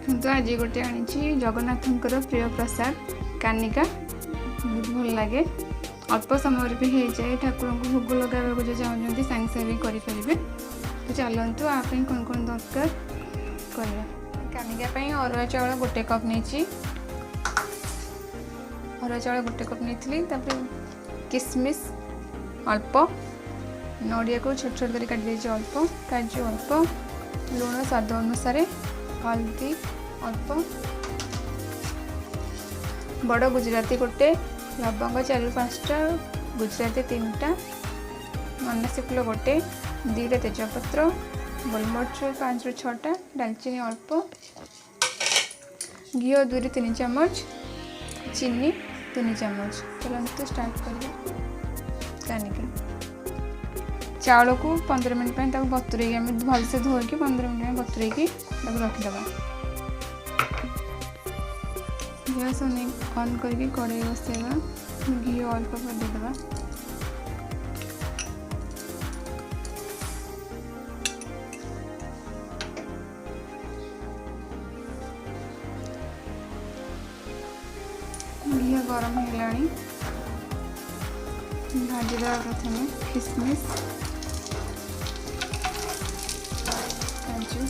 तो आज गोटे आनी जगन्नाथंकर प्रिय प्रसाद कानिका बहुत भल लगे अल्प समय भी हो जाए ठाकुर को भोग लगा जो चाहते सांगे सांगे करेंगे। तो चलतु आप कौन कौन दरकार करवा कानिका अरुआ चाउल गोटे कप नहीं अरुआ चाउल गोटे कप नहीं किसमिश अल्प नड़िया को छोट छोट कर काटी अल्प काजू अल्प लुण स्वाद अनुसार हल्दी अल्प बड़ गुजराती गोटे लवंग 4-5टा गुजराती 3टा अनासी फूल गोटे 2टा तेजपत्र गोलमरिच 5-6टा डालचीनी अल्प घी 2-3 चम्मच चीनी 3 चम्मच। चलते स्टार्ट करिए। कानिका चाउल को 15 मिनट बतुरे भलसे धोईकी 15 मिनट बतुरे रखिदबा। गैस ऑन करके कड़ाई बसैबा घी अल्प देदेबा। घी गरम है भाजीदेवा प्रथम किसमिश काजू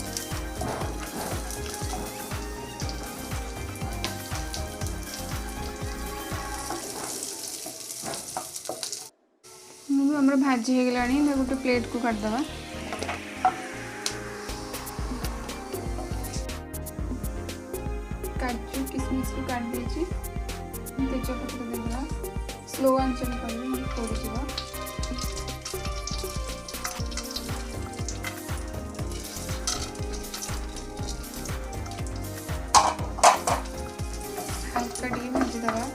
हमर भाजी हो गलानी गोटे प्लेट को काटदबा। काजू किसमिश को काट दीजिए तेजपत्र देदेबा स्लो आंचल कर पोड़ हल्का टी भाजीदेवा।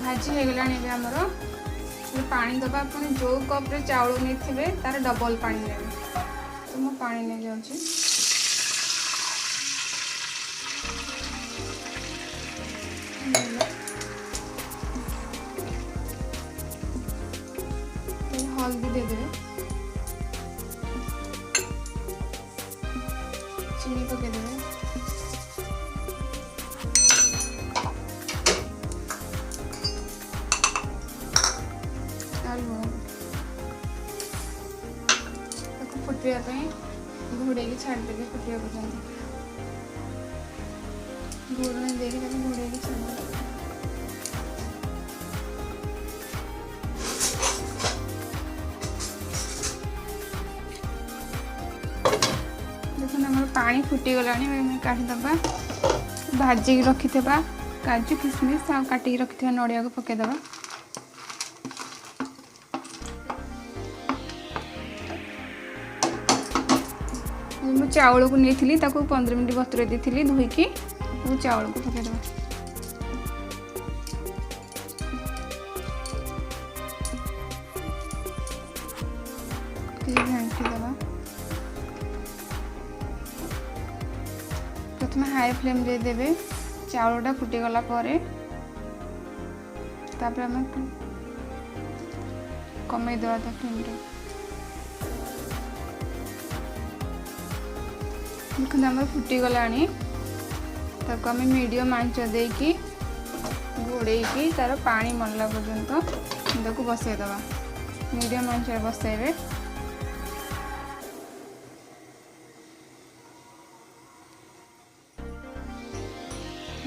भाजी हो गलानी आमर पानी दबा अपने जो कप रे चाउल नहीं थे तार डबल पानी ने तो मो पानी नहीं जाऊँ हल्दी दे देवे चीनी पके देवे फुटिया घोड़े छाड़देवी फुटिया पर्यंत घोड़ने देखे घोड़े छाड़ देखो आम पानी फुटीगला काढ़ीदबा भाजी रखि काजू किसमिश आ काटिक रखि नड़िया को पकईदबा। मु चाउल को नहीं 15 मिनट बतुरे दी धोईकी चाउल को पकईदबा। घाटीदबा प्रथम हाई फ्लेम दे देवे चाउलटा फुटीगला तापर आम कमेदवा फ्लेम देखते आम फुटीगला आम मीडियम आंच देकी घोड़े तार पानी मरला पर्यंत बसईदबा। मीडियम आंच बसैबे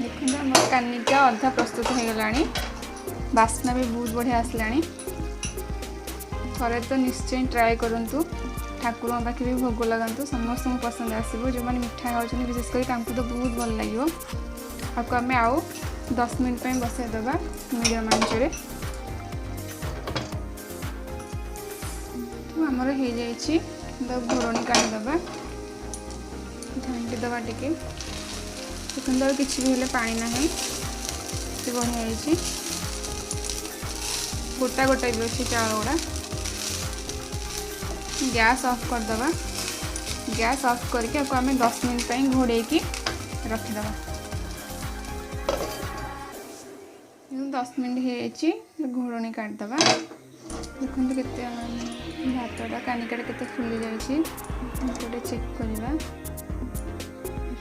देखते आम कानिका अधा प्रस्तुत हो गलानी बास्ना भी बहुत बढ़िया आसला। थरे तो निश्चय ट्राए करूँ ठाकुर पाखे भी भोग लगातु समस्त को पसंद आसो जो मैंने मिठा खाऊँ विशेषकर तो बहुत भल लगे। आपको आम आउ 10 मिनट बसईदबा मीडियम आंचरे। तो आमर हो जाए घोरणी काढ़ीदबा झांटीदबा टिके देखते किसी भी हेले पानी ना बढ़िया गोटा गोटा भी अच्छे चाउल गुड़ा गैस ऑफ करदबा। गैस ऑफ करके आम 10 मिनट घोड़े रखिदेवा। 10 मिनट हो घोड़णी काटिदेवा। देखो केते भातटा कानिकाटा केते फुली जाइए गोटे चेक करवा।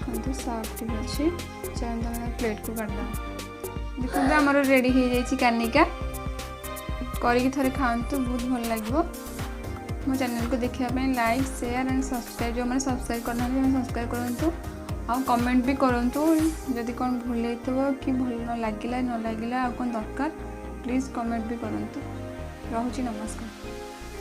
देखो सॉफ्ट भी अच्छी। चलो प्लेट को काटिदेवा। देखो आमर रेडी हो जाइए कानिका। करके थोड़े खातु बहुत भल लगे। मो चैनल को देखापी लाइक शेयर एंड सब्सक्राइब जो मैंने सब्सक्राइब करना सब्सक्राइब करूँ आ कमेंट भी करूँ जदि कौन भूल हो कि भल न लगे न लगे आ कौन दरकार प्लीज़ कमेंट भी करूँ। रोची नमस्कार।